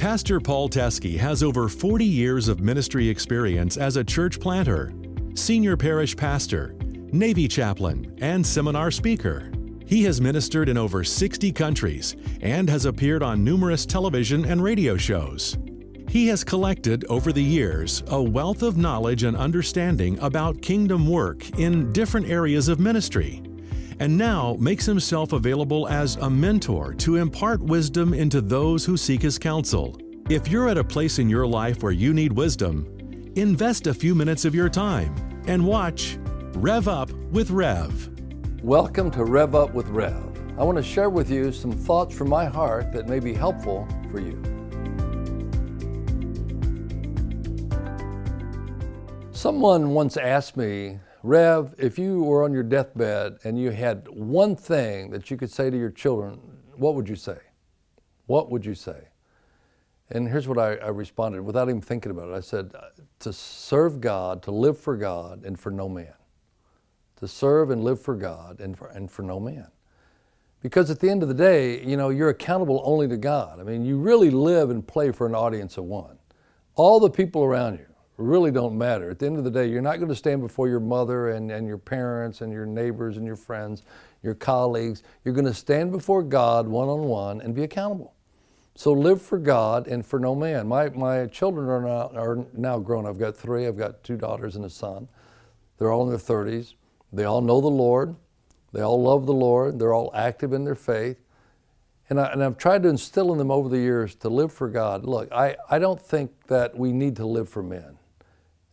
Pastor Paul Teske has over 40 years of ministry experience as a church planter, senior parish pastor, Navy chaplain, and seminar speaker. He has ministered in over 60 countries and has appeared on numerous television and radio shows. He has collected over the years a wealth of knowledge and understanding about kingdom work in different areas of ministry, and now makes himself available as a mentor to impart wisdom into those who seek his counsel. If you're at a place in your life where you need wisdom, invest a few minutes of your time and watch Rev Up with Rev. Welcome to Rev Up with Rev. I want to share with you some thoughts from my heart that may be helpful for you. Someone once asked me, Rev, if you were on your deathbed and you had one thing that you could say to your children, what would you say? What would you say? And here's what I responded without even thinking about it. I said, to serve God, to live for God, and for no man. To serve and live for God and for no man. Because at the end of the day, you're accountable only to God. I mean, you really live and play for an audience of one. All the people around you really don't matter. At the end of the day, you're not going to stand before your mother and your parents and your neighbors and your friends, your colleagues. You're going to stand before God one-on-one and be accountable. So live for God and for no man. My children are now grown. I've got three. I've got two daughters and a son. They're all in their 30s. They all know the Lord. They all love the Lord. They're all active in their faith. And I've tried to instill in them over the years to live for God. Look, I don't think that we need to live for men.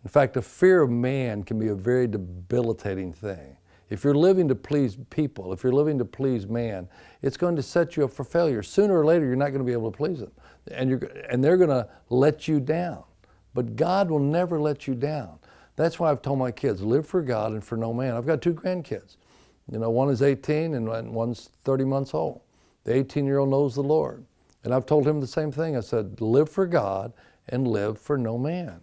In fact, a fear of man can be a very debilitating thing. If you're living to please people, if you're living to please man, it's going to set you up for failure. Sooner or later, you're not going to be able to please them. And they're going to let you down. But God will never let you down. That's why I've told my kids, live for God and for no man. I've got two grandkids. One is 18 and one's 30 months old. The 18-year-old knows the Lord. And I've told him the same thing. I said, live for God and live for no man.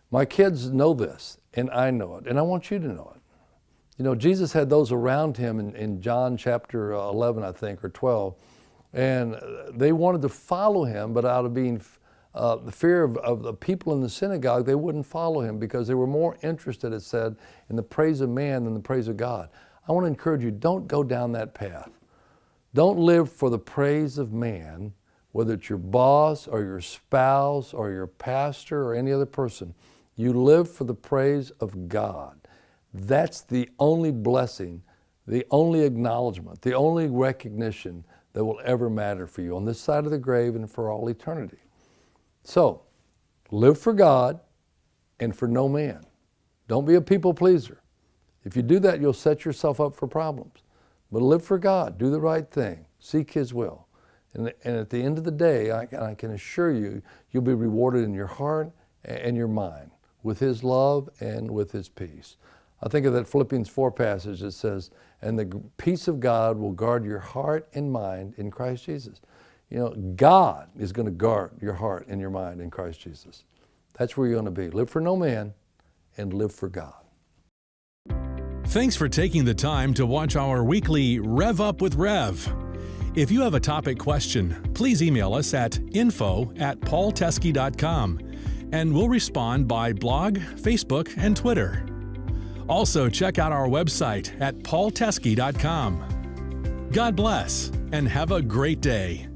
My kids know this, and I know it, and I want you to know it. Jesus had those around him in John chapter 11, I think, or 12, and they wanted to follow him, but out of being the fear of the people in the synagogue, they wouldn't follow him because they were more interested, it said, in the praise of man than the praise of God. I want to encourage you, don't go down that path. Don't live for the praise of man, whether it's your boss or your spouse or your pastor or any other person. You live for the praise of God. That's the only blessing, the only acknowledgement, the only recognition that will ever matter for you on this side of the grave and for all eternity. So, live for God and for no man. Don't be a people pleaser. If you do that, you'll set yourself up for problems. But live for God, do the right thing, seek His will. And at the end of the day, I can assure you, you'll be rewarded in your heart and your mind with His love and with His peace. I think of that Philippians 4 passage that says, and the peace of God will guard your heart and mind in Christ Jesus. God is going to guard your heart and your mind in Christ Jesus. That's where you're going to be. Live for no man and live for God. Thanks for taking the time to watch our weekly Rev Up with Rev. If you have a topic question, please email us at info@paulteske.com and we'll respond by blog, Facebook, and Twitter. Also, check out our website at paulteske.com. God bless and have a great day.